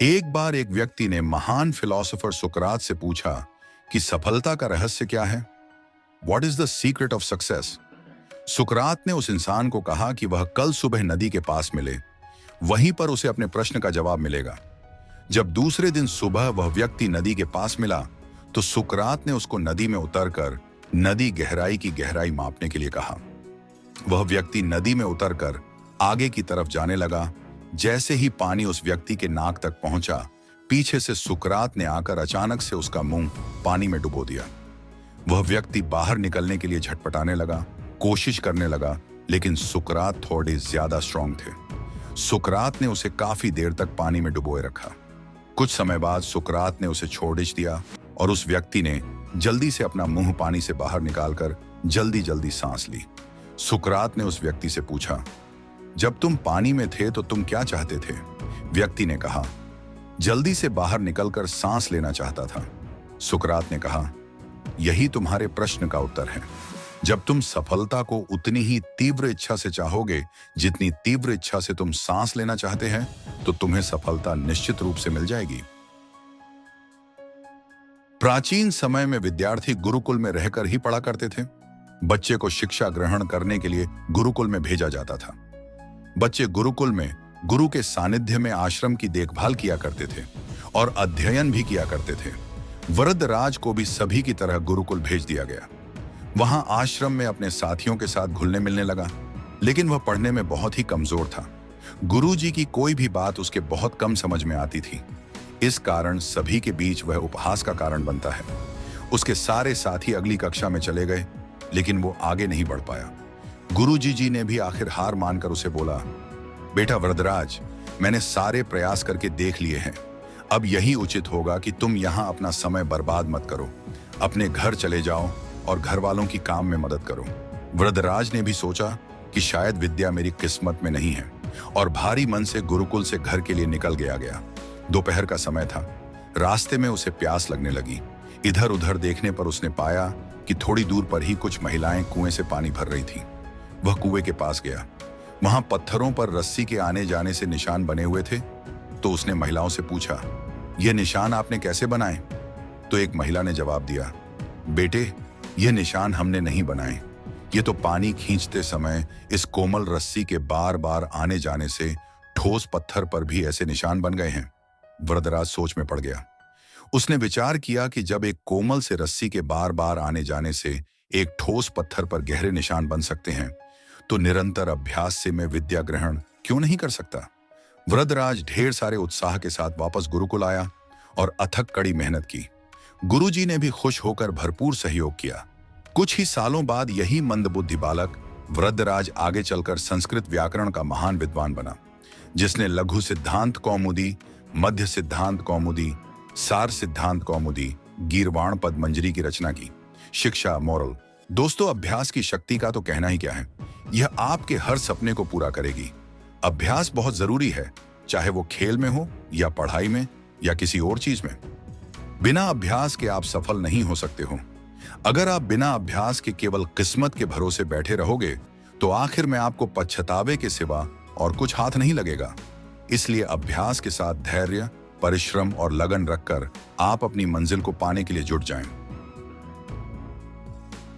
एक बार एक व्यक्ति ने महान फिलोसोफर सुकरात से पूछा कि सफलता का रहस्य क्या है? What is the secret of success? सुकरात ने उस इंसान को कहा कि वह कल सुबह नदी के पास मिले, वहीं पर उसे अपने प्रश्न का जवाब मिलेगा। जब दूसरे दिन सुबह वह व्यक्ति नदी के पास मिला तो सुकरात ने उसको नदी में उतरकर नदी गहराई की गहराई मापने के लिए कहा। वह व्यक्ति नदी में उतरकर आगे की तरफ जाने लगा। जैसे ही पानी उस व्यक्ति के नाक तक पहुंचा, पीछे से सुकरात ने आकर अचानक से उसका मुंह पानी में डुबो दिया। वह व्यक्ति बाहर निकलने के लिए झटपटाने लगा, कोशिश करने लगा, लेकिन सुकरात थोड़े ज्यादा स्ट्रांग थे। सुकरात ने उसे काफी देर तक पानी में डुबोए रखा। कुछ समय बाद सुकरात ने उसे छोड़ दिया और उस व्यक्ति ने जल्दी से अपना मुंह पानी से बाहर निकालकर जल्दी जल्दी सांस ली। सुकरात ने उस व्यक्ति से पूछा, जब तुम पानी में थे तो तुम क्या चाहते थे? व्यक्ति ने कहा, जल्दी से बाहर निकलकर सांस लेना चाहता था। सुकरात ने कहा, यही तुम्हारे प्रश्न का उत्तर है। जब तुम सफलता को उतनी ही तीव्र इच्छा से चाहोगे जितनी तीव्र इच्छा से तुम सांस लेना चाहते हैं, तो तुम्हें सफलता निश्चित रूप से मिल जाएगी। प्राचीन समय में विद्यार्थी गुरुकुल में रहकर ही पढ़ा करते थे। बच्चे को शिक्षा ग्रहण करने के लिए गुरुकुल में भेजा जाता था। बच्चे गुरुकुल में गुरु के सानिध्य में आश्रम की देखभाल किया करते थे और अध्ययन भी किया करते थे। वरदराज को भी सभी की तरह गुरुकुल भेज दिया गया। वहां आश्रम में अपने साथियों के साथ घुलने मिलने लगा, लेकिन वह पढ़ने में बहुत ही कमजोर था। गुरुजी की कोई भी बात उसके बहुत कम समझ में आती थी। इस कारण सभी के बीच वह उपहास का कारण बनता है। उसके सारे साथी अगली कक्षा में चले गए, लेकिन वो आगे नहीं बढ़ पाया। गुरुजी ने भी आखिर हार मानकर उसे बोला, बेटा वरदराज, मैंने सारे प्रयास करके देख लिए हैं। अब यही उचित होगा कि तुम यहाँ अपना समय बर्बाद मत करो। अपने घर चले जाओ और घर वालों की काम में मदद करो। वरदराज ने भी सोचा कि शायद विद्या मेरी किस्मत में नहीं है और भारी मन से गुरुकुल से घर के लिए निकल गया। दोपहर का समय था। रास्ते में उसे प्यास लगने लगी। इधर उधर देखने पर उसने पाया कि थोड़ी दूर पर ही कुछ महिलाएं कुएं से पानी भर रही थीं। वह कुएं के पास गया। वहां पत्थरों पर रस्सी के आने जाने से निशान बने हुए थे। तो उसने महिलाओं से पूछा, यह निशान आपने कैसे बनाए? तो एक महिला ने जवाब दिया, बेटे, यह निशान हमने नहीं बनाए। ये तो पानी खींचते समय इस कोमल रस्सी के बार बार आने जाने से ठोस पत्थर पर भी ऐसे निशान बन गए हैं। वरदराज सोच में पड़ गया। उसने विचार किया कि जब एक कोमल से रस्सी के बार बार आने जाने से एक ठोस पत्थर पर गहरे निशान बन सकते हैं, तो निरंतर अभ्यास से मैं विद्या ग्रहण क्यों नहीं कर सकता? वरदराज ढेर सारे उत्साह के साथ वापस गुरुकुल आया और अथक कड़ी मेहनत की। गुरुजी ने भी खुश होकर भरपूर सहयोग किया। कुछ ही सालों बाद यही मंदबुद्धि बालक वरदराज आगे चलकर संस्कृत व्याकरण का महान विद्वान बना, जिसने लघु सिद्धांत कौमुदी, मध्य सिद्धांत कौमुदी, सार सिद्धांत कौमुदी, गीर्वाण पद मंजरी की रचना की। शिक्षा, मोरल। दोस्तों, अभ्यास की शक्ति का तो कहना ही क्या है। यह आपके हर सपने को पूरा करेगी। अभ्यास बहुत जरूरी है, चाहे वो खेल में हो या पढ़ाई में या किसी और चीज में। बिना अभ्यास के आप सफल नहीं हो सकते हो। अगर आप बिना अभ्यास के केवल किस्मत के भरोसे बैठे रहोगे तो आखिर में आपको पछतावे के सिवा और कुछ हाथ नहीं लगेगा। इसलिए अभ्यास के साथ धैर्य, परिश्रम और लगन रखकर आप अपनी मंजिल को पाने के लिए जुट जाएं।